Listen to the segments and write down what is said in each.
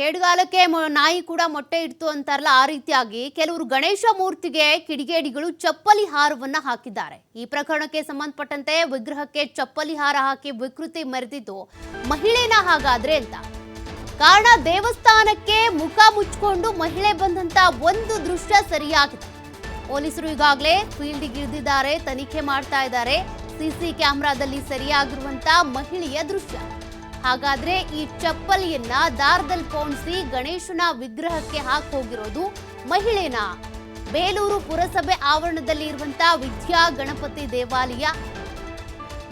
ಕೇಡುಗಾಲಕ್ಕೆ ನಾಯಿ ಕೂಡ ಮೊಟ್ಟೆ ಇಡ್ತು ಅಂತಾರಲ್ಲ, ಆ ರೀತಿಯಾಗಿ ಕೆಲವರು ಗಣೇಶ ಮೂರ್ತಿಗೆ ಕಿಡಿಗೇಡಿಗಳು ಚಪ್ಪಲಿ ಹಾರವನ್ನ ಹಾಕಿದ್ದಾರೆ. ಈ ಪ್ರಕರಣಕ್ಕೆ ಸಂಬಂಧಪಟ್ಟಂತೆ ವಿಗ್ರಹಕ್ಕೆ ಚಪ್ಪಲಿ ಹಾರ ಹಾಕಿ ವಿಕೃತಿ ಮೆರೆದಿದ್ದು ಮಹಿಳೆನ ಹಾಗಾದ್ರೆ ಅಂತ. ಕಾರಣ ದೇವಸ್ಥಾನಕ್ಕೆ ಮುಖ ಮುಚ್ಚಿಕೊಂಡು ಮಹಿಳೆ ಬಂದಂತ ಒಂದು ದೃಶ್ಯ ಸರಿಯಾಗಿದೆ. ಪೊಲೀಸರು ಈಗಾಗಲೇ ಫೀಲ್ಡ್ಗೆ ಇಳಿದಿದ್ದಾರೆ, ತನಿಖೆ ಮಾಡ್ತಾ ಇದ್ದಾರೆ. ಸಿಸಿ ಕ್ಯಾಮೆರಾದಲ್ಲಿ ಸರಿಯಾಗಿರುವಂತ ಮಹಿಳೆಯ ದೃಶ್ಯ. ಹಾಗಾದ್ರೆ ಈ ಚಪ್ಪಲಿಯನ್ನ ದಾರದಲ್ಲಿ ಪೋಣಿಸಿ ಗಣೇಶನ ವಿಗ್ರಹಕ್ಕೆ ಹಾಕಿ ಹೋಗಿರೋದು ಮಹಿಳೆನಾ? ಬೇಲೂರು ಪುರಸಭೆ ಆವರಣದಲ್ಲಿ ಇರುವಂತಹ ವಿದ್ಯಾ ಗಣಪತಿ ದೇವಾಲಯ.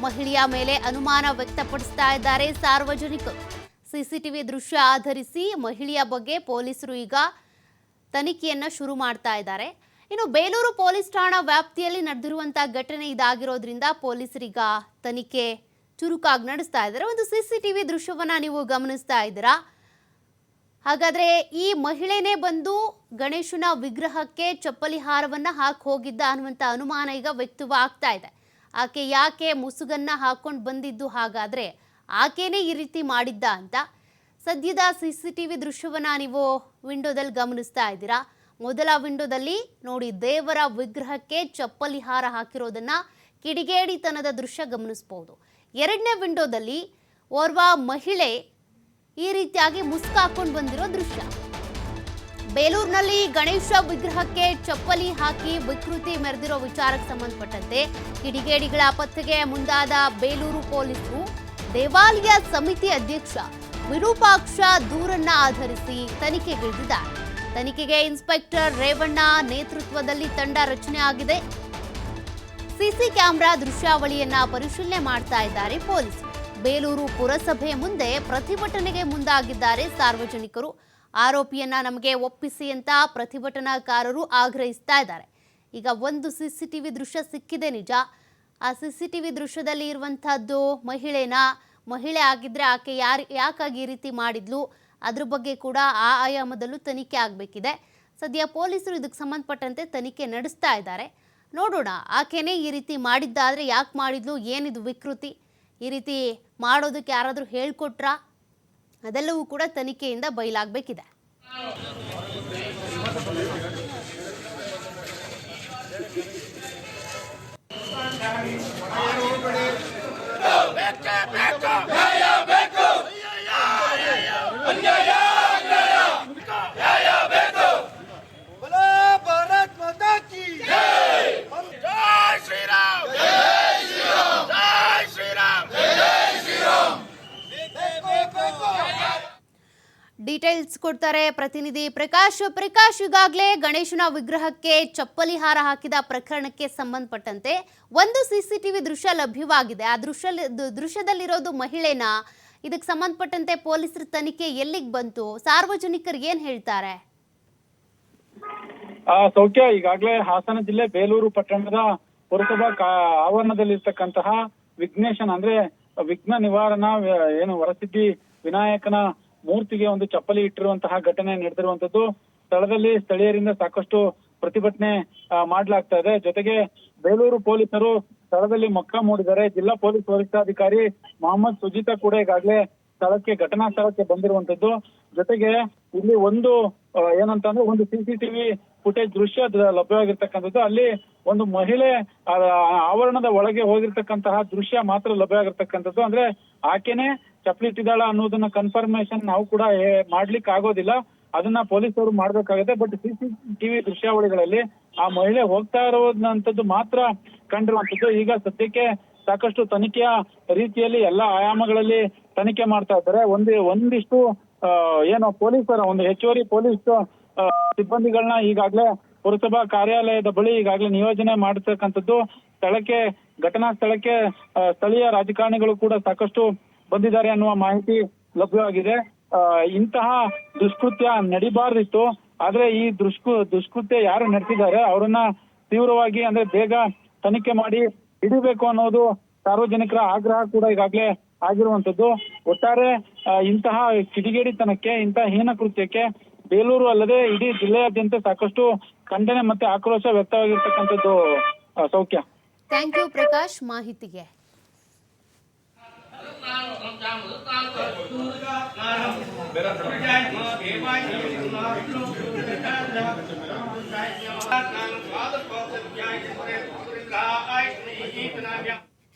ಮಹಿಳೆಯ ಮೇಲೆ ಅನುಮಾನ ವ್ಯಕ್ತಪಡಿಸ್ತಾ ಇದ್ದಾರೆ ಸಾರ್ವಜನಿಕರು. ಸಿಸಿಟಿವಿ ದೃಶ್ಯ ಆಧರಿಸಿ ಮಹಿಳೆಯ ಬಗ್ಗೆ ಪೊಲೀಸರು ಈಗ ತನಿಖೆಯನ್ನ ಶುರು ಮಾಡ್ತಾ ಇದ್ದಾರೆ. ಇನ್ನು ಬೇಲೂರು ಪೊಲೀಸ್ ಠಾಣಾ ವ್ಯಾಪ್ತಿಯಲ್ಲಿ ನಡೆದಿರುವಂತಹ ಘಟನೆ ಇದಾಗಿರೋದ್ರಿಂದ ಪೊಲೀಸರೀಗ ತನಿಖೆ ಚುರುಕಾಗಿ ನಡೆಸ್ತಾ ಇದ್ದಾರೆ. ಒಂದು ಸಿಸಿಟಿವಿ ದೃಶ್ಯವನ್ನ ನೀವು ಗಮನಿಸ್ತಾ ಇದ್ದೀರಾ. ಹಾಗಾದ್ರೆ ಈ ಮಹಿಳೆನೇ ಬಂದು ಗಣೇಶನ ವಿಗ್ರಹಕ್ಕೆ ಚಪ್ಪಲಿ ಹಾರವನ್ನ ಹಾಕಿ ಹೋಗಿದ್ದ ಅನ್ನುವಂಥ ಅನುಮಾನ ಈಗ ವ್ಯಕ್ತವಾಗ್ತಾ ಇದೆ. ಆಕೆ ಯಾಕೆ ಮುಸುಗನ್ನ ಹಾಕೊಂಡು ಬಂದಿದ್ದು? ಹಾಗಾದ್ರೆ ಆಕೆನೇ ಈ ರೀತಿ ಮಾಡಿದ್ದ ಅಂತ ಸದ್ಯದ ಸಿಸಿಟಿವಿ ದೃಶ್ಯವನ್ನ ನೀವು ವಿಂಡೋದಲ್ಲಿ ಗಮನಿಸ್ತಾ ಇದ್ದೀರಾ. ಮೊದಲ ವಿಂಡೋದಲ್ಲಿ ನೋಡಿ, ದೇವರ ವಿಗ್ರಹಕ್ಕೆ ಚಪ್ಪಲಿ ಹಾರ ಹಾಕಿರೋದನ್ನ ಕಿಡಿಗೇಡಿತನದ ದೃಶ್ಯ ಗಮನಿಸಬಹುದು. ಎರಡನೇ ವಿಂಡೋದಲ್ಲಿ ಓರ್ವ ಮಹಿಳೆ ಈ ರೀತಿಯಾಗಿ ಮುಸ್ಕು ಹಾಕೊಂಡು ಬಂದಿರೋ ದೃಶ್ಯ. ಬೇಲೂರಿನಲ್ಲಿ ಗಣೇಶ ವಿಗ್ರಹಕ್ಕೆ ಚಪ್ಪಲಿ ಹಾಕಿ ವಿಕೃತಿ ಮೆರೆದಿರೋ ವಿಚಾರಕ್ಕೆ ಸಂಬಂಧಪಟ್ಟಂತೆ ಕಿಡಿಗೇಡಿಗಳ ಪತ್ತೆಗೆ ಮುಂದಾದ ಬೇಲೂರು ಪೊಲೀಸರು ದೇವಾಲಯ ಸಮಿತಿ ಅಧ್ಯಕ್ಷ ವಿರೂಪಾಕ್ಷ ದೂರನ್ನ ಆಧರಿಸಿ ತನಿಖೆಗಿಳಿದಿದ್ದಾರೆ. ತನಿಖೆಗೆ ಇನ್ಸ್ಪೆಕ್ಟರ್ ರೇವಣ್ಣ ನೇತೃತ್ವದಲ್ಲಿ ತಂಡ ರಚನೆ ಆಗಿದೆ. ಸಿಸಿ ಕ್ಯಾಮೆರಾ ದೃಶ್ಯಾವಳಿಯನ್ನ ಪರಿಶೀಲನೆ ಮಾಡ್ತಾ ಇದ್ದಾರೆ ಪೊಲೀಸರು. ಬೇಲೂರು ಪುರಸಭೆ ಮುಂದೆ ಪ್ರತಿಭಟನೆಗೆ ಮುಂದಾಗಿದ್ದಾರೆ ಸಾರ್ವಜನಿಕರು. ಆರೋಪಿಯನ್ನ ನಮಗೆ ಒಪ್ಪಿಸಿ ಅಂತ ಪ್ರತಿಭಟನಾಕಾರರು ಆಗ್ರಹಿಸ್ತಾ ಇದ್ದಾರೆ. ಈಗ ಒಂದು ಸಿಸಿಟಿವಿ ದೃಶ್ಯ ಸಿಕ್ಕಿದೆ ನಿಜ. ಆ ಸಿಸಿಟಿವಿ ದೃಶ್ಯದಲ್ಲಿ ಇರುವಂತಹದ್ದು ಮಹಿಳೆ ಆಗಿದ್ರೆ ಆಕೆ ಯಾಕಾಗಿ ಈ ರೀತಿ ಮಾಡಿದ್ಲು, ಅದ್ರ ಬಗ್ಗೆ ಕೂಡ ಆ ಆಯಾಮದಲ್ಲೂ ತನಿಖೆ ಆಗಬೇಕಿದೆ. ಸದ್ಯ ಪೊಲೀಸರು ಇದಕ್ಕೆ ಸಂಬಂಧಪಟ್ಟಂತೆ ತನಿಖೆ ನಡೆಸ್ತಾ ಇದ್ದಾರೆ. ನೋಡೋಣ, ಆಕೆನೇ ಈ ರೀತಿ ಮಾಡಿದ್ದಾದ್ರೆ ಯಾಕೆ ಮಾಡಿದ್ಲು, ಏನಿದು ವಿಕೃತಿ, ಈ ರೀತಿ ಮಾಡೋದಕ್ಕೆ ಯಾರಾದರೂ ಹೇಳ್ಕೊಟ್ರಾ, ಅದೆಲ್ಲವೂ ಕೂಡ ತನಿಖೆಯಿಂದ ಬಯಲಾಗಬೇಕಿದೆ. ಡೀಟೇಲ್ಸ್ ಕೊಡ್ತಾರೆ ಪ್ರತಿನಿಧಿ ಪ್ರಕಾಶ್. ಈಗಾಗಲೇ ಗಣೇಶನ ವಿಗ್ರಹಕ್ಕೆ ಚಪ್ಪಲಿ ಹಾರ ಹಾಕಿದ ಪ್ರಕರಣಕ್ಕೆ ಸಂಬಂಧಪಟ್ಟಂತೆ ಒಂದು ಸಿಸಿಟಿವಿ ದೃಶ್ಯ ಲಭ್ಯವಾಗಿದೆ. ಆ ದೃಶ್ಯದಲ್ಲಿರೋದು ಮಹಿಳೆನಾ? ಇದಕ್ಕೆ ಸಂಬಂಧಪಟ್ಟಂತೆ ಪೊಲೀಸರ ತನಿಖೆ ಎಲ್ಲಿಗೆ ಬಂತು? ಸಾರ್ವಜನಿಕರು ಏನ್ ಹೇಳ್ತಾರೆ? ಸೌಖ್ಯ, ಈಗಾಗಲೇ ಹಾಸನ ಜಿಲ್ಲೆ ಬೇಲೂರು ಪಟ್ಟಣದ ಪುರಸಭಾ ಆವರಣದಲ್ಲಿರ್ತಕ್ಕಂತಹ ವಿಘ್ನೇಶನ್ ಅಂದ್ರೆ ವಿಘ್ನ ನಿವಾರಣಾ ವರಸಿದ್ಧಿ ವಿನಾಯಕನ ಮೂರ್ತಿಗೆ ಒಂದು ಚಪ್ಪಲಿ ಇಟ್ಟಿರುವಂತಹ ಘಟನೆ ನಡೆದಿರುವಂತದ್ದು. ಸ್ಥಳದಲ್ಲಿ ಸ್ಥಳೀಯರಿಂದ ಸಾಕಷ್ಟು ಪ್ರತಿಭಟನೆ ಮಾಡ್ಲಾಗ್ತಾ ಇದೆ. ಜೊತೆಗೆ ಬೇಲೂರು ಪೊಲೀಸರು ಸ್ಥಳದಲ್ಲಿ ಮೊಕ್ಕ ಮೂಡಿದ್ದಾರೆ. ಜಿಲ್ಲಾ ಪೊಲೀಸ್ ವರಿಷ್ಠಾಧಿಕಾರಿ ಮೊಹಮ್ಮದ್ ಸುಜಿತಾ ಕೂಡ ಈಗಾಗಲೇ ಘಟನಾ ಸ್ಥಳಕ್ಕೆ ಬಂದಿರುವಂತದ್ದು. ಜೊತೆಗೆ ಇಲ್ಲಿ ಒಂದು ಏನಂತಂದ್ರೆ ಒಂದು ಸಿಸಿಟಿವಿ ಫುಟೇಜ್ ದೃಶ್ಯ ಲಭ್ಯವಾಗಿರ್ತಕ್ಕಂಥದ್ದು. ಅಲ್ಲಿ ಒಂದು ಮಹಿಳೆ ಆವರಣದ ಒಳಗೆ ಹೋಗಿರ್ತಕ್ಕಂತಹ ದೃಶ್ಯ ಮಾತ್ರ ಲಭ್ಯವಾಗಿರ್ತಕ್ಕಂಥದ್ದು. ಅಂದ್ರೆ ಆಕೆನೆ ಚಪ್ಪಲಿ ಇಟ್ಟಿದ್ದಾಳ ಅನ್ನೋದನ್ನ ಕನ್ಫರ್ಮೇಶನ್ ನಾವು ಕೂಡ ಮಾಡ್ಲಿಕ್ಕೆ ಆಗೋದಿಲ್ಲ, ಅದನ್ನ ಪೊಲೀಸರು ಮಾಡ್ಬೇಕಾಗುತ್ತೆ. ಬಟ್ ಸಿಸಿಟಿವಿ ದೃಶ್ಯಾವಳಿಗಳಲ್ಲಿ ಆ ಮಹಿಳೆ ಹೋಗ್ತಾ ಇರೋದಂತದ್ದು ಮಾತ್ರ ಕಂಡಿರುವಂತದ್ದು. ಈಗ ಸದ್ಯಕ್ಕೆ ಸಾಕಷ್ಟು ತನಿಖೆಯ ರೀತಿಯಲ್ಲಿ ಎಲ್ಲಾ ಆಯಾಮಗಳಲ್ಲಿ ತನಿಖೆ ಮಾಡ್ತಾ ಇದ್ದಾರೆ. ಒಂದಿಷ್ಟು ಪೊಲೀಸರ ಒಂದು ಹೆಚ್ಚುವರಿ ಪೊಲೀಸ್ ಸಿಬ್ಬಂದಿಗಳನ್ನ ಈಗಾಗಲೇ ಪುರಸಭಾ ಕಾರ್ಯಾಲಯದ ಬಳಿ ಈಗಾಗಲೇ ನಿಯೋಜನೆ ಮಾಡತಕ್ಕಂಥದ್ದು. ಘಟನಾ ಸ್ಥಳಕ್ಕೆ ಸ್ಥಳೀಯ ರಾಜಕಾರಣಿಗಳು ಕೂಡ ಸಾಕಷ್ಟು ಬಂದಿದ್ದಾರೆ ಅನ್ನುವ ಮಾಹಿತಿ ಲಭ್ಯವಾಗಿದೆ. ಇಂತಹ ದುಷ್ಕೃತ್ಯ ನಡಿಬಾರ್ದಿತ್ತು, ಆದ್ರೆ ಈ ದುಷ್ಕೃತ್ಯ ಯಾರು ನಡೆಸಿದ್ದಾರೆ ಅವರನ್ನ ತೀವ್ರವಾಗಿ ಅಂದ್ರೆ ಬೇಗ ತನಿಖೆ ಮಾಡಿ ಹಿಡಿಬೇಕು ಅನ್ನೋದು ಸಾರ್ವಜನಿಕರ ಆಗ್ರಹ ಕೂಡ ಈಗಾಗಲೇ ಆಗಿರುವಂತದ್ದು. ಒಟ್ಟಾರೆ ಇಂತಹ ಕಿಡಿಗೇಡಿತನಕ್ಕೆ, ಇಂತಹ ಹೀನ ಕೃತ್ಯಕ್ಕೆ ಬೇಲೂರು ಅಲ್ಲದೆ ಇಡೀ ಜಿಲ್ಲೆಯಾದ್ಯಂತ ಸಾಕಷ್ಟು ಖಂಡನೆ ಮತ್ತೆ ಆಕ್ರೋಶ ವ್ಯಕ್ತವಾಗಿರ್ತಕ್ಕಂಥದ್ದು. ಸೌಖ್ಯ. ಥ್ಯಾಂಕ್ ಯು ಪ್ರಕಾಶ್ ಮಾಹಿತಿಗೆ. Better